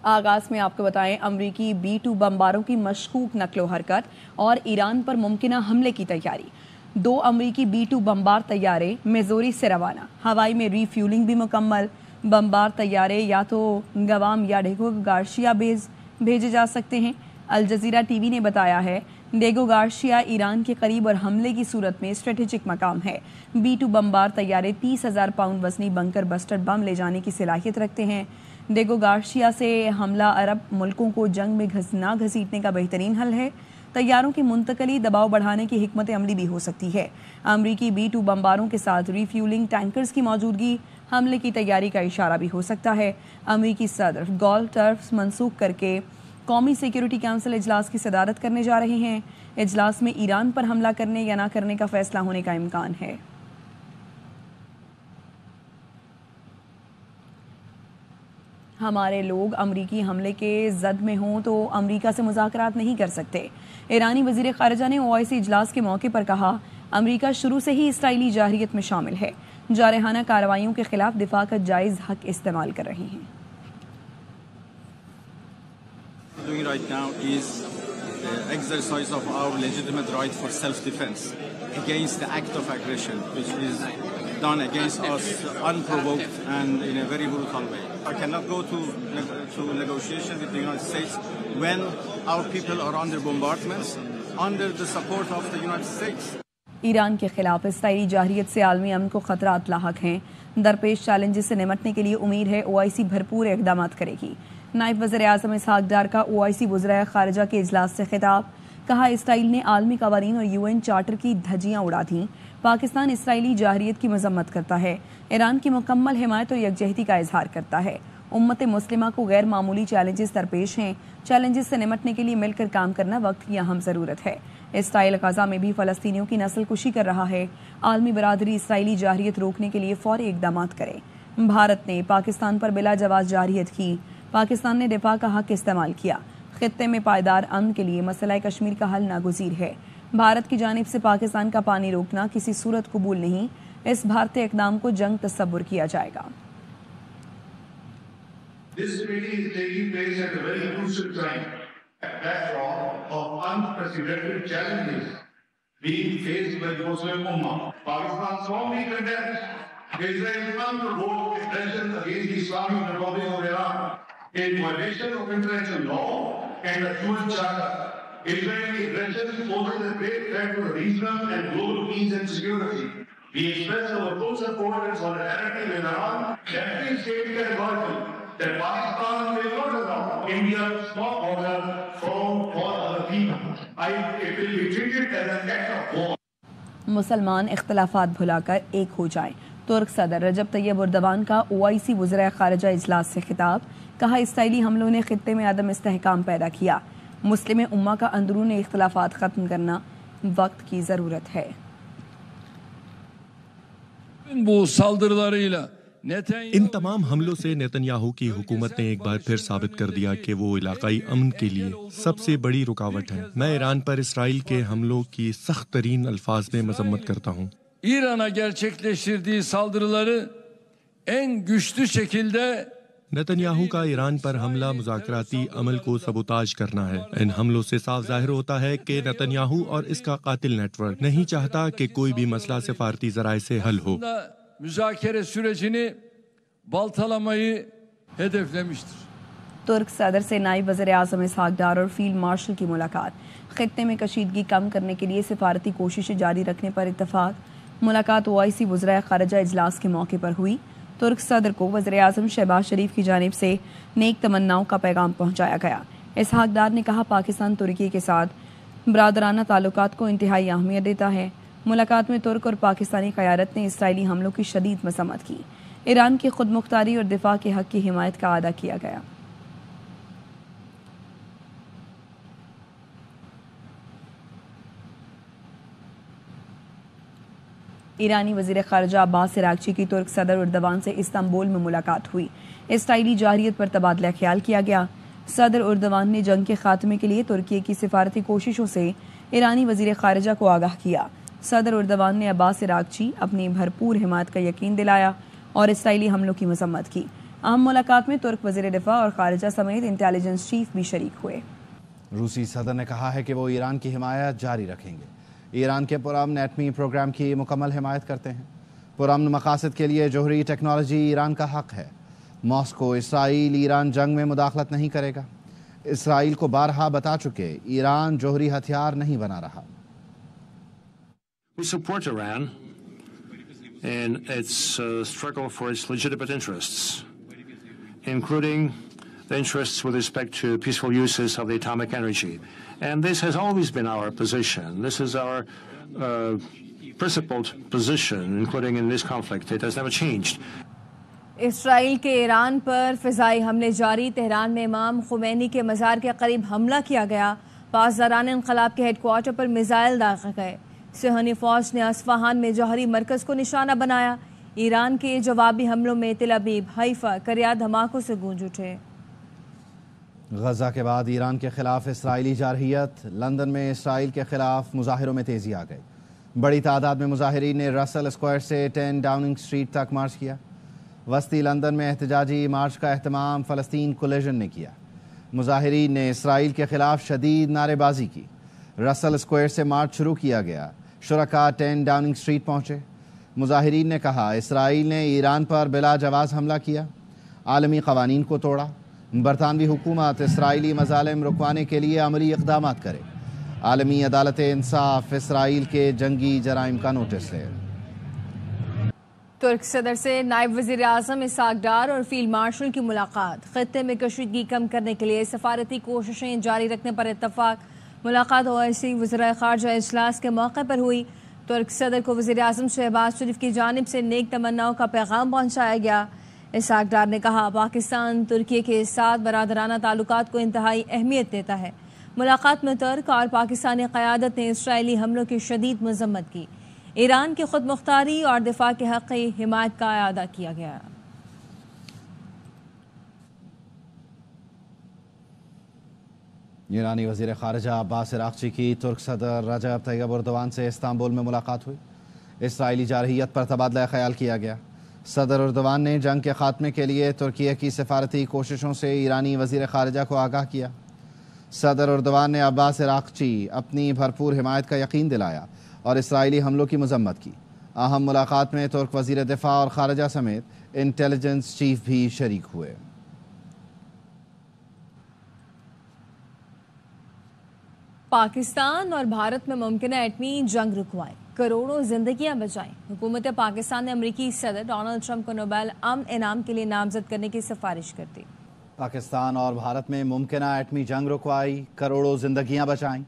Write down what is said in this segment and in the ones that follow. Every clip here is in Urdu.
آغاز میں آپ کو بتائیں امریکی B-2 بمباروں کی مشکوک نقل و حرکت اور ایران پر ممکنہ حملے کی تیاری۔ 2 امریکی B-2 بمبار طیارے میزوری سے روانہ، ہوائی میں ری فیولنگ بھی مکمل۔ بمبار طیارے یا تو گوام یا ڈیگو گارشیا بیز بھیجے جا سکتے ہیں۔ الجزیرہ ٹی وی نے بتایا ہے ڈیگو گارشیا ایران کے قریب اور حملے کی صورت میں اسٹریٹجک مقام ہے۔ B-2 بمبار طیارے 30,000 پاؤنڈ وزنی بنکر بسٹر بم لے جانے کی صلاحیت رکھتے ہیں۔ ڈیگو گارشیا سے حملہ عرب ملکوں کو جنگ میں نہ گھسیٹنے کا بہترین حل ہے۔ طیاروں کی منتقلی دباؤ بڑھانے کی حکمت عملی بھی ہو سکتی ہے۔ امریکی B-2 بمباروں کے ساتھ ری فیولنگ ٹینکرز کی موجودگی حملے کی تیاری کا اشارہ بھی ہو سکتا ہے۔ امریکی صدر گول ٹرف منسوخ کر کے قومی سیکیورٹی کونسل اجلاس کی صدارت کرنے جا رہے ہیں۔ اجلاس میں ایران پر حملہ کرنے یا نہ کرنے کا فیصلہ ہونے کا امکان ہے۔ ہمارے لوگ امریکی حملے کے زد میں ہوں تو امریکہ سے مذاکرات نہیں کر سکتے۔ ایرانی وزیر خارجہ نے OIC اجلاس کے موقع پر کہا امریکہ شروع سے ہی اسرائیلی جارحیت میں شامل ہے، جارحانہ کارروائیوں کے خلاف دفاع کا جائز حق استعمال کر رہے ہیں۔ Doing right now is the exercise of our legitimate right for self-defense against the act of aggression which is done against us unprovoked and in a very brutal way. I cannot go to negotiation with the United States when our people are under bombardments, under the support of the United States. Iran کے خلاف اسرائیلی جارحیت سے عالمی امن کو خطرات لاحق ہیں۔ درپیش چیلنجز سے نمٹنے کے لیے امید ہے OIC بھرپور اقدامات کرے گی۔ نائب وزیر اعظم اسحاق ڈار کا OIC وزرائے خارجہ کے اجلاس سے خطاب، کہا اسرائیل نے عالمی قوانین اور UN چارٹر کی دھجیاں اڑا دیں۔ پاکستان اسرائیلی جارحیت کی مذمت کرتا ہے، ایران کی مکمل حمایت اور یکجہتی کا اظہار کرتا ہے۔ امت مسلمہ کو غیر معمولی چیلنجز درپیش ہیں، چیلنجز سے نمٹنے کے لیے مل کر کام کرنا وقت کی اہم ضرورت ہے۔ اسرائیل غزہ میں بھی فلسطینیوں کی نسل کشی کر رہا ہے، عالمی برادری اسرائیلی جارحیت روکنے کے لیے فوری اقدامات کرے۔ بھارت نے پاکستان پر بلا جواز جارحیت کی، پاکستان نے دفاع کا حق استعمال کیا۔ خطے میں پائیدار امن کے لیے مسئلہ کشمیر کا حل ناگزیر ہے۔ بھارت کی جانب سے پاکستان کا پانی روکنا کسی صورت قبول نہیں، اس بھارتی اقدام کو جنگ تصور کیا جائے گا۔ This meeting is taking place at a very crucial time, a backdrop of unprecedented challenges being faced by the Muslim Ummah. Pakistan strongly condemns Israel's unprovoked aggression against the Islamic Republic of Iran, a violation of international law and the UN Charter. Israeli aggression poses a great threat to the regional and global peace and security. We express our full support and solidarity with Iran. Let me state categorically that Pakistan will not allow India to stop order from all other people. It will be treated as an act of war. مسلمان اختلافات بھلا کر ایک ہو جائیں۔ ترک صدر رجب طیب اردوان کا OIC وزرائے خارجہ اجلاس سے خطاب، کہا اسرائیلی حملوں نے خطے میں عدم استحکام پیدا کیا، مسلم امہ کا اندرون اختلافات ختم کرنا وقت کی ضرورت ہے۔ ان تمام حملوں سے نیتن یاہو کی حکومت نے ایک بار پھر ثابت کر دیا کہ وہ علاقائی امن کے لیے سب سے بڑی رکاوٹ ہے۔ میں ایران پر اسرائیل کے حملوں کی سخت ترین الفاظ میں مذمت کرتا ہوں۔ İran'a gerçekleştirdiği saldırıları en güçlü şekilde Nitin Yahoo کا ایران پر حملہ مذاکراتی عمل کو سبوتاژ کرنا ہے۔ ان حملوں سے صاف ظاہر ہوتا ہے کہ نیتن یاہو اور اس کا قاتل نیٹ ورک نہیں چاہتا کہ کوئی بھی مسئلہ سفارتی ذرائع سے حل ہو۔ müzakere sürecini baltalamayı hedeflemiştir. ترک صدر سے نائب وزیر اعظم اسحاق ڈار اور فیلڈ مارشل کی ملاقات، خطے میں کشیدگی کم کرنے کے لیے سفارتی کوششیں جاری رکھنے پر اتفاق۔ ملاقات OIC وزرائے خارجہ اجلاس کے موقع پر ہوئی۔ ترک صدر کو وزیر اعظم شہباز شریف کی جانب سے نیک تمناؤں کا پیغام پہنچایا گیا۔ اسحاق ڈار نے کہا پاکستان ترکی کے ساتھ برادرانہ تعلقات کو انتہائی اہمیت دیتا ہے۔ ملاقات میں ترک اور پاکستانی قیادت نے اسرائیلی حملوں کی شدید مذمت کی۔ ایران کی خود مختاری اور دفاع کے حق کی حمایت کا اعادہ کیا گیا۔ ایرانی وزیر خارجہ عباس عراقچی کی ترک صدر اردوان سے استنبول میں ملاقات ہوئی۔ اسرائیلی جارحیت پر تبادلہ خیال کیا گیا۔ صدر اردوان نے جنگ کے خاتمے کے لیے ترکی کی سفارتی کوششوں سے ایرانی وزیر خارجہ کو آگاہ کیا۔ صدر اردوان نے عباس عراقچی اپنی بھرپور حمایت کا یقین دلایا اور اسرائیلی حملوں کی مذمت کی۔ اہم ملاقات میں ترک وزیر دفاع اور خارجہ سمیت انٹیلیجنس چیف بھی شریک ہوئے۔ روسی صدر نے کہا ہے کہ وہ ایران کی حمایت جاری رکھیں گے۔ ایران کے پرامن ایٹمی پروگرام کی مکمل حمایت کرتے ہیں۔ پرامن مقاصد کے لیے جوہری ٹیکنالوجی ایران کا حق ہے۔ ماسکو اسرائیل ایران جنگ میں مداخلت نہیں کرے گا۔ اسرائیل کو بارہا بتا چکے ایران جوہری ہتھیار نہیں بنا رہا۔ We support Iran in its struggle for its legitimate interests, including the interests with respect to peaceful uses of the atomic energy. And this has always been our position. This is our principled position, including in this conflict. It has never changed. اسرائیل کے ایران پر فضائی حملے جاری۔ تہران میں امام خمینی کے مزار کے قریب حملہ کیا گیا۔ پاسداران انقلاب کے ہیڈ کوارٹر پر میزائل داغے گئے۔ صہیونی فوج نے اصفہان میں جوہری مرکز کو نشانہ بنایا۔ ایران کے جوابی حملوں میں تل ابیب، حیفا، کریا دھماکوں سے گونج اٹھے۔ غزہ کے بعد ایران کے خلاف اسرائیلی جارحیت۔ لندن میں اسرائیل کے خلاف مظاہروں میں تیزی آ گئی۔ بڑی تعداد میں مظاہرین نے رسل اسکوائر سے 10 ڈاؤننگ اسٹریٹ تک مارچ کیا۔ وسطی لندن میں احتجاجی مارچ کا اہتمام فلسطین کولیژن نے کیا۔ مظاہرین نے اسرائیل کے خلاف شدید نعرے بازی کی۔ رسل اسکوائر سے مارچ شروع کیا گیا۔ شرکاء 10 ڈاؤننگ اسٹریٹ پہنچے۔ مظاہرین نے کہا اسرائیل نے ایران پر بلا جواز حملہ کیا، عالمی قوانین کو توڑا۔ برطانوی حکومت اسرائیلی مظالم رکوانے کے لیے عملی اقدامات کرے۔ عالمی عدالت انصاف اسرائیل کے جنگی جرائم کا نوٹس ہے۔ ترک صدر سے نائب وزیر اعظم اسحاق ڈار اور فیلڈ مارشل کی ملاقات۔ خطے میں کشیدگی کم کرنے کے لیے سفارتی کوششیں جاری رکھنے پر اتفاق۔ ملاقات OIC وزراء خارجہ اجلاس کے موقع پر ہوئی۔ ترک صدر کو وزیر اعظم شہباز شریف کی جانب سے نیک تمناؤں کا پیغام پہنچایا گیا۔ اسحاق ڈار نے کہا پاکستان ترکی کے ساتھ برادرانہ تعلقات کو انتہائی اہمیت دیتا ہے۔ ملاقات میں ترک اور پاکستانی قیادت نے اسرائیلی حملوں کی شدید مذمت کی۔ ایران کی خود مختاری اور دفاع کے حق کی حمایت کا اعادہ کیا گیا۔ ایرانی وزیر خارجہ عباس عراقچی کی ترک صدر رجب طیب اردوان سے استنبول میں ملاقات ہوئی۔ اسرائیلی جارحیت پر تبادلہ خیال کیا گیا۔ صدر اردوان نے جنگ کے خاتمے کے لیے ترکیہ کی سفارتی کوششوں سے ایرانی وزیر خارجہ کو آگاہ کیا۔ صدر اردوان نے عباس عراقچی اپنی بھرپور حمایت کا یقین دلایا اور اسرائیلی حملوں کی مذمت کی۔ اہم ملاقات میں ترک وزیر دفاع اور خارجہ سمیت انٹیلیجنس چیف بھی شریک ہوئے۔ پاکستان اور بھارت میں ممکنہ ایٹمی جنگ رکوائیں، کروڑوں زندگیاں بچائیں۔ حکومت پاکستان نے امریکی صدر ڈونلڈ ٹرمپ کو نوبیل امن انعام کے لیے نامزد کرنے کی سفارش کر دی۔ پاکستان اور بھارت میں ممکنہ ایٹمی جنگ رکوائی، کروڑوں زندگیاں بچائیں۔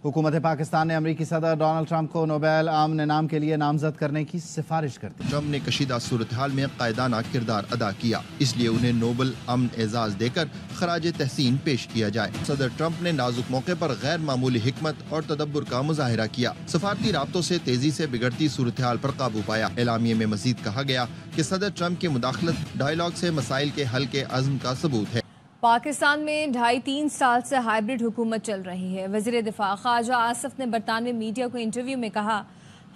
حکومت پاکستان نے امریکی صدر ڈونلڈ ٹرمپ کو نوبیل امن انعام کے لیے نامزد کرنے کی سفارش کر دی۔ ٹرمپ نے کشیدہ صورتحال میں قائدانہ کردار ادا کیا، اس لیے انہیں نوبل امن اعزاز دے کر خراج تحسین پیش کیا جائے۔ صدر ٹرمپ نے نازک موقع پر غیر معمولی حکمت اور تدبر کا مظاہرہ کیا، سفارتی رابطوں سے تیزی سے بگڑتی صورتحال پر قابو پایا۔ اعلامیے میں مزید کہا گیا کہ صدر ٹرمپ کی مداخلت ڈائیلاگ سے مسائل کے حل کے عزم کا ثبوت ہے۔ پاکستان میں 2.5-3 سال سے ہائیبرڈ حکومت چل رہی ہے۔ وزیر دفاع خواجہ آصف نے برطانوی میڈیا کو انٹرویو میں کہا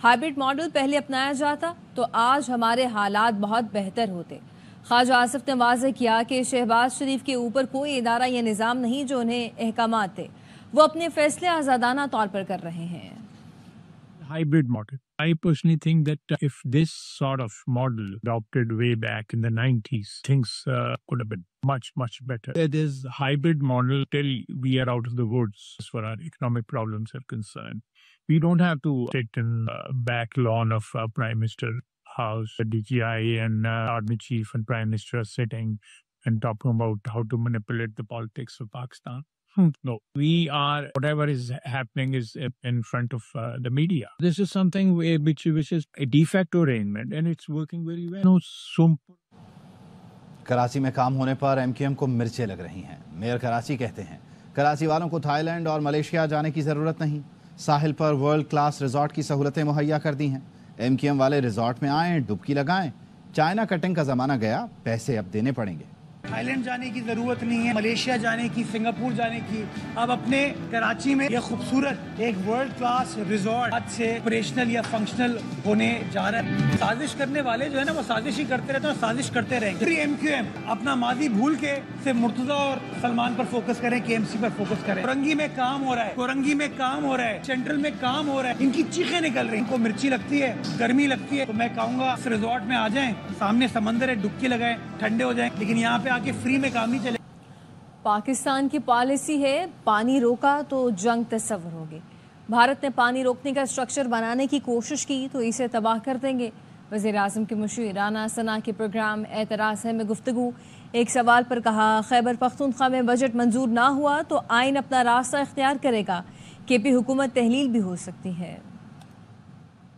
ہائیبرڈ ماڈل پہلے اپنایا جاتا تو آج ہمارے حالات بہت بہتر ہوتے۔ خواجہ آصف نے واضح کیا کہ شہباز شریف کے اوپر کوئی ادارہ یا نظام نہیں جو انہیں احکامات دے، وہ اپنے فیصلے آزادانہ طور پر کر رہے ہیں۔ Hybrid model. I personally think that if this sort of model adopted way back in the 90s, things could have been much, much better. This hybrid model till we are out of the woods as far as our economic problems are concerned. We don't have to sit in the back lawn of Prime Minister House, the DGI and Army Chief and Prime Minister are sitting and talking about how to manipulate the politics of Pakistan. No, we are, whatever is happening is in front of the media. This is something which is a de facto arrangement and it's working very well. No, Karachi میں کام ہونے پر MQM کو مرچیں لگ رہی ہیں۔ میئر کراچی کہتے ہیں کراچی والوں کو تھائی لینڈ اور ملیشیا جانے کی ضرورت نہیں، ساحل پر ورلڈ کلاس ریزارٹ کی سہولتیں مہیا کر دی ہیں۔ MQM والے ریزارٹ میں آئیں، ڈبکی لگائیں۔ چائنا کٹنگ کا زمانہ گیا، پیسے اب دینے پڑیں گے۔ تھائی لینڈ جانے کی ضرورت نہیں ہے، ملیشیا جانے کی، سنگاپور جانے کی. اب اپنے کراچی میں یہ خوبصورت ایک ورلڈ کلاس ریزورٹ آج سے آپریشنل یا فنکشنل ہونے جا رہا ہے. سازش کرنے والے جو ہے نا وہ سازش ہی کرتے رہتے ہیں اور سازش کرتے رہیں گے. ایم کیو ایم اپنا ماضی بھول کے صرف مرتضی اور سلمان پر فوکس کریں، کے ایم سی پر فوکس کریں. کورنگی میں کام ہو رہا ہے، کورنگی میں کام ہو رہا ہے، سینٹرل میں کام ہو رہا ہے. ان کی چیخیں نکل رہی ہیں، ان کو مرچی لگتی ہے، گرمی لگتی ہے. تو میں کہوں گا اس ریزورٹ میں آ جائیں، سامنے سمندر ہے، ڈبکی لگائیں، ٹھنڈے ہو جائیں، لیکن یہاں پہ آ کے فری میں کام نہیں چلے. پاکستان کی پالیسی ہے پانی روکا تو جنگ تصور ہوگی. بھارت نے پانی روکنے کا اسٹرکچر بنانے کی کوشش کی تو اسے تباہ کر دیں گے. وزیر اعظم کے مشیر رانا ثنا کے پروگرام اعتراض ہے میں گفتگو. ایک سوال پر کہا خیبر پختونخوا میں بجٹ منظور نہ ہوا تو آئین اپنا راستہ اختیار کرے گا. کے پی حکومت تحلیل بھی ہو سکتی ہے.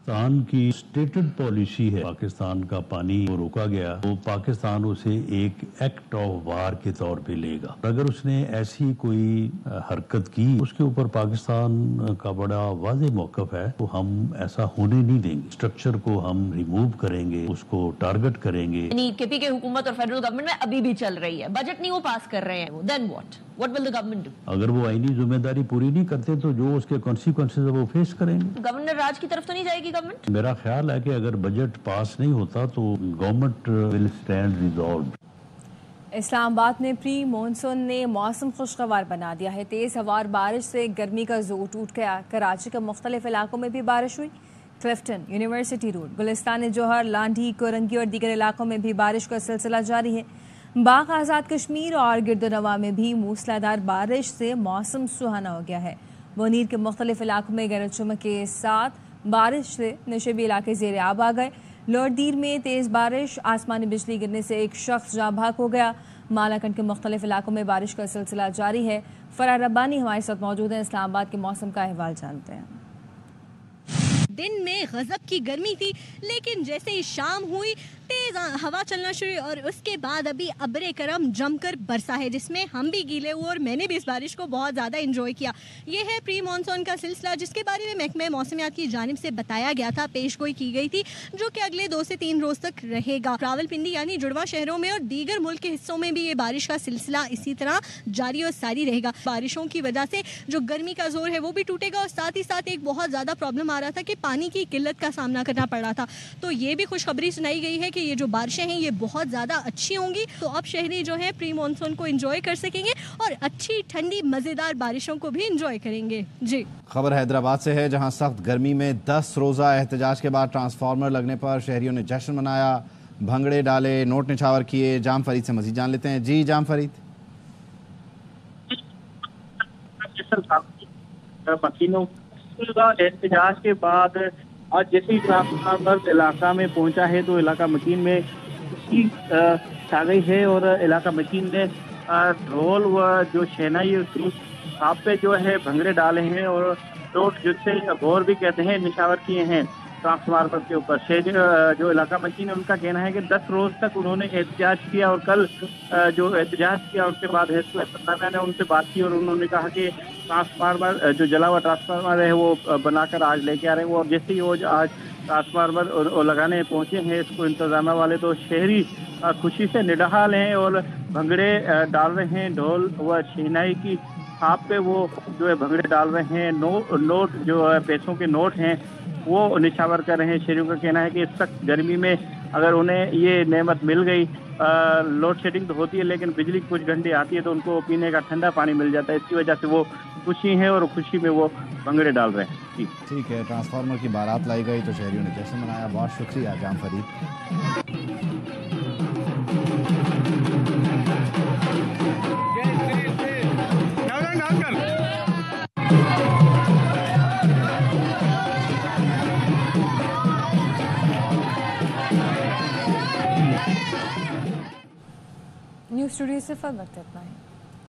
پاکستان کی سٹیٹڈ پالیسی ہے پاکستان کا پانی روکا گیا تو پاکستان اسے ایک ایکٹ آف وار کے طور پہ لے گا. اگر اس نے ایسی کوئی حرکت کی اس کے اوپر پاکستان کا بڑا واضح موقف ہے تو ہم ایسا ہونے نہیں دیں گے. اسٹرکچر کو ہم ریموو کریں گے، اس کو ٹارگٹ کریں گے. یعنی کے پی کے حکومت اور فیڈرل گورنمنٹ میں ابھی بھی چل رہی ہے، بجٹ نہیں وہ پاس کر رہے ہیں، دین what will the government do? اگر وہ آئینی ذمہ داری پوری نہیں کرتے تو جو اس کے کانسیکوینسز وہ فیس کریں گے. گورنر راج کی طرف تو نہیں جائے گی گورنمنٹ؟ میرا خیال ہے کہ اگر بجٹ پاس نہیں ہوتا تو گورنمنٹ ول اسٹینڈ ریزالوڈ. اسلام آباد میں پری مونسون نے موسم خوشگوار بنا دیا ہے. تیز ہوار بارش سے گرمی کا زور ٹوٹ گیا. کراچی کے مختلف علاقوں میں بھی بارش ہوئی. کلفٹن، یونیورسٹی روڈ، گلستان جوہر، لانڈھی، کورنگی اور دیگر علاقوں میں بھی بارش کا سلسلہ جاری ہے. باغ آزاد کشمیر اور گردنواں میں بھی موسلادھار بارش سے موسم سہانا ہو گیا ہے. بونیر کے مختلف علاقوں میں گرج چمک کے ساتھ بارش سے نشیبی علاقے زیر آب آ گئے. لوردیر میں تیز بارش، آسمانی بجلی گرنے سے ایک شخص جاں بحق ہو گیا. مالاکنڈ کے مختلف علاقوں میں بارش کا سلسلہ جاری ہے. فرح ربانی ہمارے ساتھ موجود ہیں. اسلام آباد کے موسم کا احوال جانتے ہیں. دن میں غضب کی گرمی تھی لیکن جیسے ہی شام ہوئی تیز ہوا چلنا شروع اور اس کے بعد ابھی ابر کرم جم کر برسا ہے جس میں ہم بھی گیلے ہوئے اور میں نے بھی اس بارش کو بہت زیادہ انجوائے کیا. یہ ہے پری مانسون کا سلسلہ جس کے بارے میں محکمہ موسمیات کی جانب سے بتایا گیا تھا، پیش گوئی کی گئی تھی جو کہ اگلے 2 سے 3 روز تک رہے گا. راولپنڈی یعنی جڑواں شہروں میں اور دیگر ملک کے حصوں میں بھی یہ بارش کا سلسلہ اسی طرح جاری اور ساری رہے گا. بارشوں کی وجہ سے جو گرمی کا زور ہے وہ بھی ٹوٹے گا اور ساتھ ہی ساتھ ایک بہت زیادہ پرابلم آ رہا تھا کہ پانی کی قلت کا سامنا کرنا پڑ رہا تھا. تو یہ بھی خوشخبری سنائی گئی ہے کہ یہ جو بارشیں ہیں یہ بہت زیادہ اچھی ہوں گی. تو اب شہری جو ہیں پری مانسون کو انجوائے کر سکیں گے اور اچھی ٹھنڈی مزیدار بارشوں کو بھی انجوائے کریں گے. جی خبر حیدرآباد سے ہے جہاں سخت گرمی میں 10 روزہ احتجاج کے بعد ٹرانسفارمر لگنے پر شہریوں نے جشن منایا، بھنگڑے ڈالے، نوٹ نچھاور کیے. جام فرید سے مزید جان لیتے ہیں. جی جام فرید. مکینوں احتجاج کے بعد آج جیسے ٹرانسفارمر علاقہ میں پہنچا ہے تو علاقہ مکین میں چھا گئی ہے اور علاقہ مکین نے ڈھول و جو شہنائی آپ پہ جو ہے بھنگڑے ڈالے ہیں اور نوٹ جس سے غور بھی کہتے ہیں نشاور کیے ہیں ٹرانسفارمر کے اوپر. جو علاقہ مکین ہے ان کا کہنا ہے کہ 10 روز تک انہوں نے احتجاج کیا اور کل جو احتجاج کیا اس کے بعد میں نے ان سے بات کی اور انہوں نے کہا کہ ٹرانسفارمر جو جلا ہوا ٹرانسفارمر ہے وہ بنا کر آج لے کے آ رہے ہیں. اور جیسے ہی وہ آج ٹرانسفارمر لگانے پہنچے ہیں اس کو انتظامیہ والے تو شہری خوشی سے نڈھال ہیں اور بھنگڑے ڈال رہے ہیں. ڈھول و شہنائی کی آپ پہ وہ جو ہے بھنگڑے ڈال رہے ہیں. نوٹ جو ہے پیسوں کے نوٹ ہیں وہ نشاور کر رہے ہیں. شہریوں کا کہنا ہے کہ اس سخت گرمی میں اگر انہیں یہ نعمت مل گئی، لوڈ شیڈنگ تو ہوتی ہے لیکن بجلی کچھ گھنٹے آتی ہے تو ان کو پینے کا ٹھنڈا پانی مل جاتا ہے. اس کی وجہ سے وہ خوشی ہیں اور خوشی میں وہ بھنگڑے ڈال رہے ہیں. جی ٹھیک ہے. ٹرانسفارمر کی بارات لائی گئی تو شہریوں نے جشن منایا. بہت شکریہ جام فرید. نیوز اسٹوڈیو سے وقت اتنا ہے.